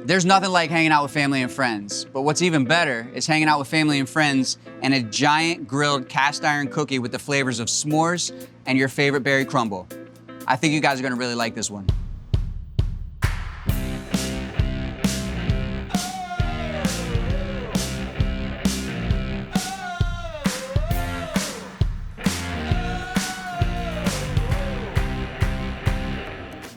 There's nothing like hanging out with family and friends, but what's even better is hanging out with family and friends and a giant grilled cast iron cookie with the flavors of s'mores and your favorite berry crumble. I think you guys are gonna really like this one.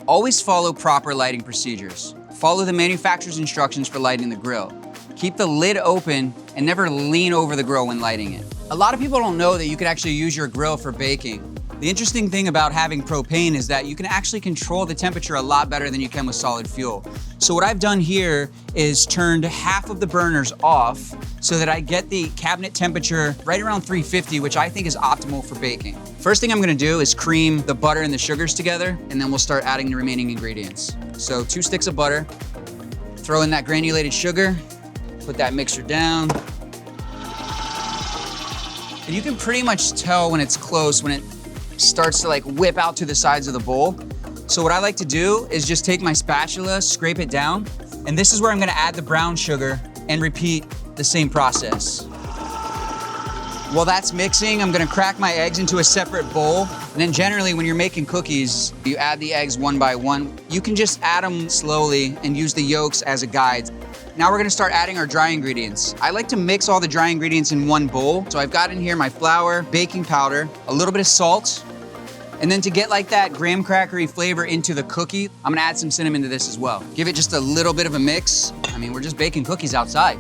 Always follow proper lighting procedures. Follow the manufacturer's instructions for lighting the grill. Keep the lid open and never lean over the grill when lighting it. A lot of people don't know that you can actually use your grill for baking. The interesting thing about having propane is that you can actually control the temperature a lot better than you can with solid fuel. So what I've done here is turned half of the burners off so that I get the cabinet temperature right around 350, which I think is optimal for baking. First thing I'm gonna do is cream the butter and the sugars together, and then we'll start adding the remaining ingredients. So 2 sticks of butter, throw in that granulated sugar, put that mixer down. And you can pretty much tell when it's close, when it starts to like whip out to the sides of the bowl. So what I like to do is just take my spatula, scrape it down, and this is where I'm gonna add the brown sugar and repeat the same process. While that's mixing, I'm gonna crack my eggs into a separate bowl. And then generally when you're making cookies, you add the eggs one by one. You can just add them slowly and use the yolks as a guide. Now we're gonna start adding our dry ingredients. I like to mix all the dry ingredients in one bowl. So I've got in here my flour, baking powder, a little bit of salt, and then to get like that graham crackery flavor into the cookie, I'm gonna add some cinnamon to this as well. Give it just a little bit of a mix. I mean, we're just baking cookies outside.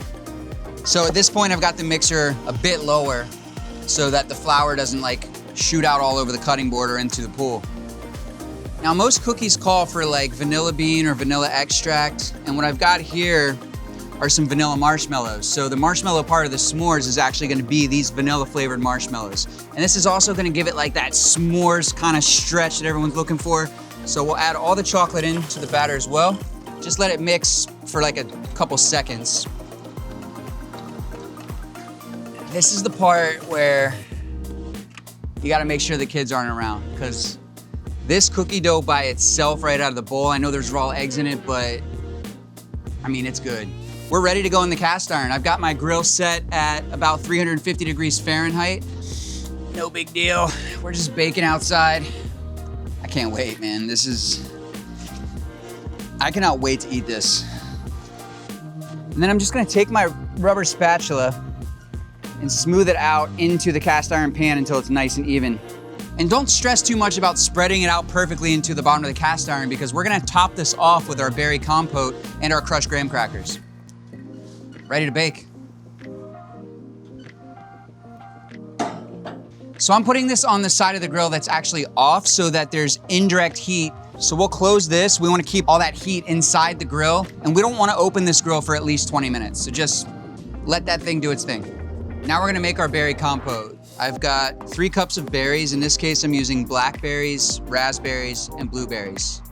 So at this point, I've got the mixer a bit lower so that the flour doesn't like shoot out all over the cutting board or into the pool. Now most cookies call for like vanilla bean or vanilla extract, and what I've got here are some vanilla marshmallows. So the marshmallow part of the s'mores is actually gonna be these vanilla flavored marshmallows. And this is also gonna give it like that s'mores kind of stretch that everyone's looking for. So we'll add all the chocolate into the batter as well. Just let it mix for like a couple seconds. This is the part where you gotta make sure the kids aren't around, because this cookie dough by itself right out of the bowl, I know there's raw eggs in it, but I mean, it's good. We're ready to go in the cast iron. I've got my grill set at about 350 degrees Fahrenheit. No big deal. We're just baking outside. I can't wait, man. I cannot wait to eat this. And then I'm just gonna take my rubber spatula and smooth it out into the cast iron pan until it's nice and even. And don't stress too much about spreading it out perfectly into the bottom of the cast iron, because we're gonna top this off with our berry compote and our crushed graham crackers. Ready to bake. So I'm putting this on the side of the grill that's actually off so that there's indirect heat. So we'll close this. We wanna keep all that heat inside the grill, and we don't wanna open this grill for at least 20 minutes. So just let that thing do its thing. Now we're gonna make our berry compote. I've got 3 cups of berries. In this case, I'm using blackberries, raspberries, and blueberries.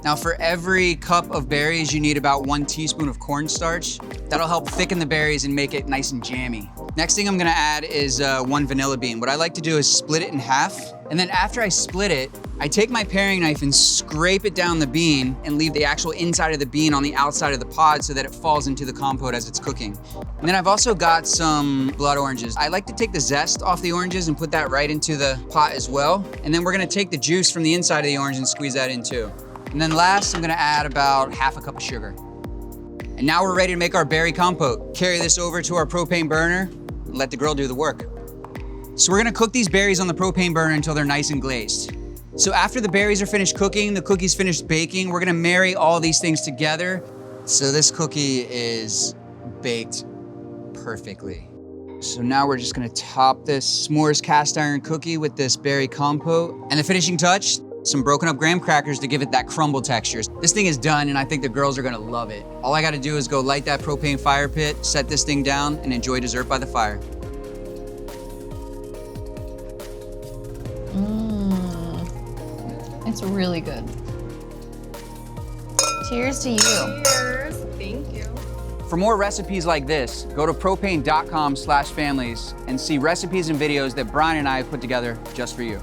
Now for every cup of berries, you need about 1 teaspoon of cornstarch. That'll help thicken the berries and make it nice and jammy. Next thing I'm gonna add is 1 vanilla bean. What I like to do is split it in half. And then after I split it, I take my paring knife and scrape it down the bean and leave the actual inside of the bean on the outside of the pod so that it falls into the compote as it's cooking. And then I've also got some blood oranges. I like to take the zest off the oranges and put that right into the pot as well. And then we're gonna take the juice from the inside of the orange and squeeze that in too. And then last, I'm gonna add about half a cup of sugar. And now we're ready to make our berry compote. Carry this over to our propane burner and let the grill do the work. So we're gonna cook these berries on the propane burner until they're nice and glazed. So after the berries are finished cooking, the cookie's finished baking, we're gonna marry all these things together. So this cookie is baked perfectly. So now we're just gonna top this s'mores cast iron cookie with this berry compote. And the finishing touch, some broken up graham crackers to give it that crumble texture. This thing is done, and I think the girls are gonna love it. All I gotta do is go light that propane fire pit, set this thing down, and enjoy dessert by the fire. It's really good. Cheers to you. Cheers. Thank you. For more recipes like this, go to propane.com/families and see recipes and videos that Brian and I have put together just for you.